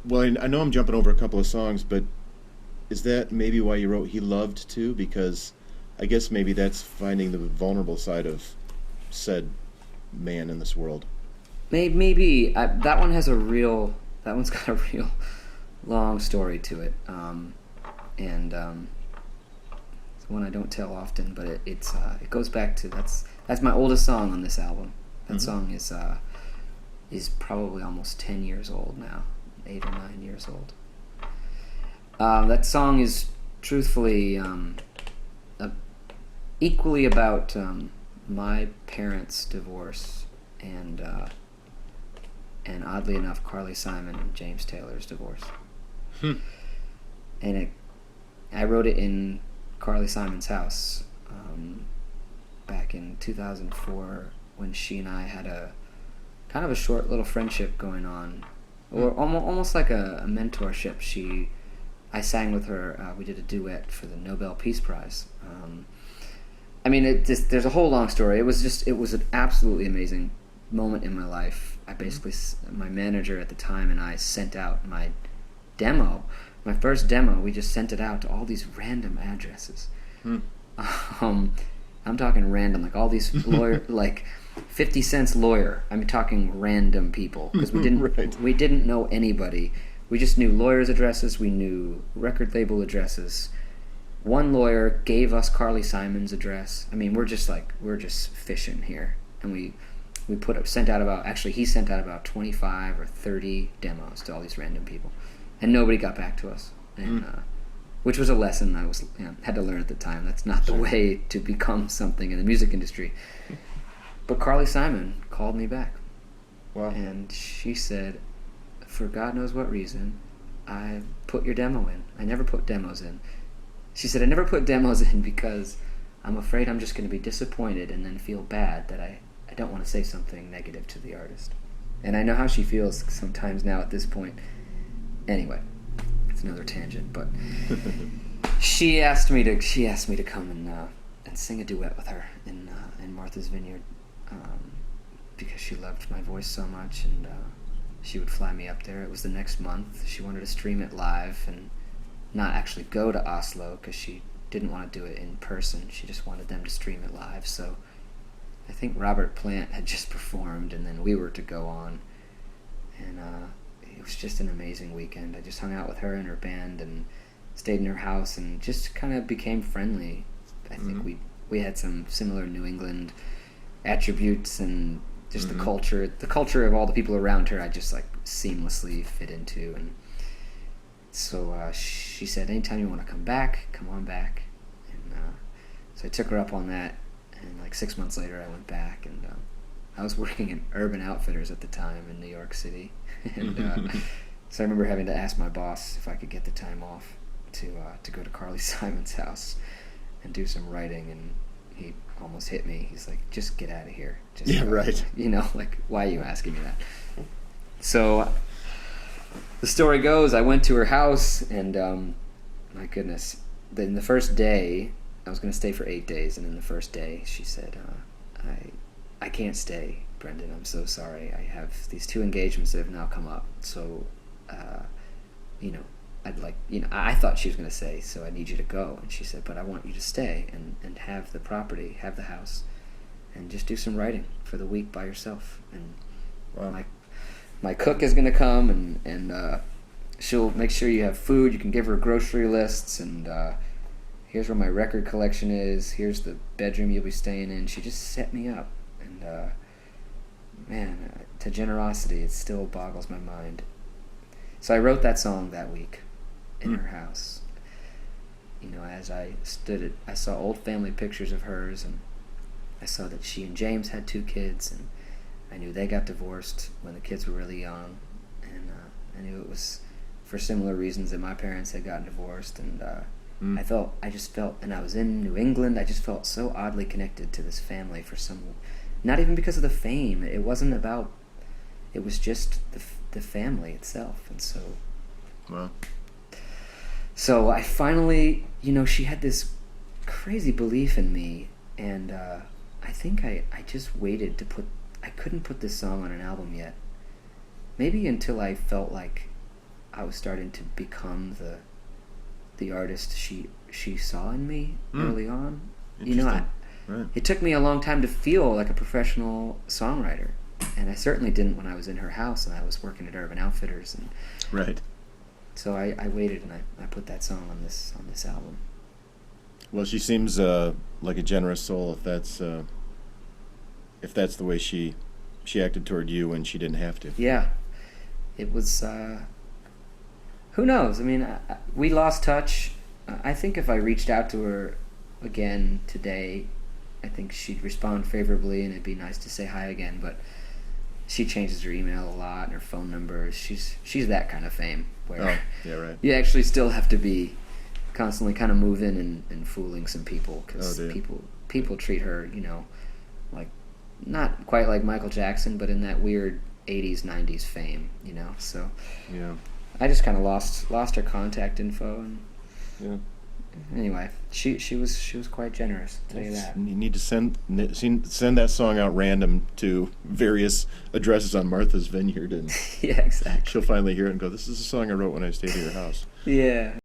Well, I know I'm jumping over a couple of songs, but is that maybe why you wrote "He Loved" too? Because I guess maybe that's finding the vulnerable side of said man in this world. Maybe that one has a real. That one's got a real long story to it, and it's one I don't tell often. But it goes back to that's my oldest song on this album. That Mm-hmm. song is probably almost 10 years old now, 8 or 9 years old. That song is truthfully uh, equally about my parents' divorce and oddly enough, Carly Simon and James Taylor's divorce. Hmm. And I wrote it in Carly Simon's house back in 2004 when she and I had a kind of a short little friendship going on, or almost like a mentorship. I sang with her. We did a duet for the Nobel Peace Prize. I mean, there's a whole long story. It was an absolutely amazing moment in my life. I basically, my manager at the time and I sent out my first demo. We just sent it out to all these random addresses. Hmm. I'm talking random, like all these lawyer, like 50 Cent's lawyer. I'm talking random people because we didn't Right. we didn't know anybody. We just knew lawyers' addresses. We knew record label addresses. One lawyer gave us Carly Simon's address. I mean, we're just fishing here, and we sent out about, actually he sent out about 25 or 30 demos to all these random people, and nobody got back to us. And which was a lesson I had to learn at the time. That's not the way to become something in the music industry. But Carly Simon called me back. Wow. And she said, for God knows what reason, I put your demo in. I never put demos in. She said, I never put demos in because I'm afraid I'm just going to be disappointed and then feel bad that I don't want to say something negative to the artist. And I know how she feels sometimes now at this point. Anyway, it's another tangent, but she asked me to come and sing a duet with her in Martha's Vineyard because she loved my voice so much, and she would fly me up there. It was the next month. She wanted to stream it live and not actually go to Oslo because she didn't want to do it in person. She just wanted them to stream it live. So I think Robert Plant had just performed, and then we were to go on. And it was just an amazing weekend. I just hung out with her and her band and stayed in her house and just kind of became friendly. I think we had some similar New England attributes, and just the culture of all the people around her I just like seamlessly fit into. And so she said, anytime you want to come back, come on back. And so I took her up on that, and like 6 months later I went back, and I was working in Urban Outfitters at the time in New York City. And so I remember having to ask my boss if I could get the time off to go to Carly Simon's house and do some writing, and he almost hit me. He's like, just get out of here. Just Yeah, right. You know, like, why are you asking me that? So the story goes, I went to her house, and my goodness, then the first day, I was going to stay for 8 days, and then the first day she said, I can't stay, Brendan, I'm so sorry. I have these 2 engagements that have now come up, so, I'd like, I thought she was going to say, so I need you to go. And she said, but I want you to stay and have the property, have the house, and just do some writing for the week by yourself. And Wow. my cook is going to come, and she'll make sure you have food. You can give her grocery lists, and here's where my record collection is. Here's the bedroom you'll be staying in. She just set me up. And, man, to generosity, it still boggles my mind. So I wrote that song that week in her house. As I stood I saw old family pictures of hers, and I saw that she and James had 2 kids, and I knew they got divorced when the kids were really young, and I knew it was for similar reasons that my parents had gotten divorced, and I just felt, and I was in New England, I just felt so oddly connected to this family for some, not even because of the fame. It wasn't about, it was just the family itself. And so Wow. So I finally, she had this crazy belief in me, and I think I just waited I couldn't put this song on an album yet. Maybe until I felt like I was starting to become the artist she saw in me early on. You know, Right. it took me a long time to feel like a professional songwriter, and I certainly didn't when I was in her house and I was working at Urban Outfitters, and Right. so I waited and I put that song on this album. Well, she seems like a generous soul. If that's the way she acted toward you when she didn't have to. Yeah, it was. Who knows? I mean, we lost touch. I think if I reached out to her again today, I think she'd respond favorably, and it'd be nice to say hi again. But she changes her email a lot and her phone numbers. She's that kind of fame where yeah, right. you actually still have to be constantly kind of moving and fooling some people, because people treat her, you know, like not quite like Michael Jackson, but in that weird 80s 90s fame, you know. So Yeah. I just kind of lost her contact info, and Yeah. anyway, she was quite generous, I'll tell you that. You need to send that song out random to various addresses on Martha's Vineyard, and Yeah, exactly. she'll finally hear it and go, "This is a song I wrote when I stayed at your house." Yeah.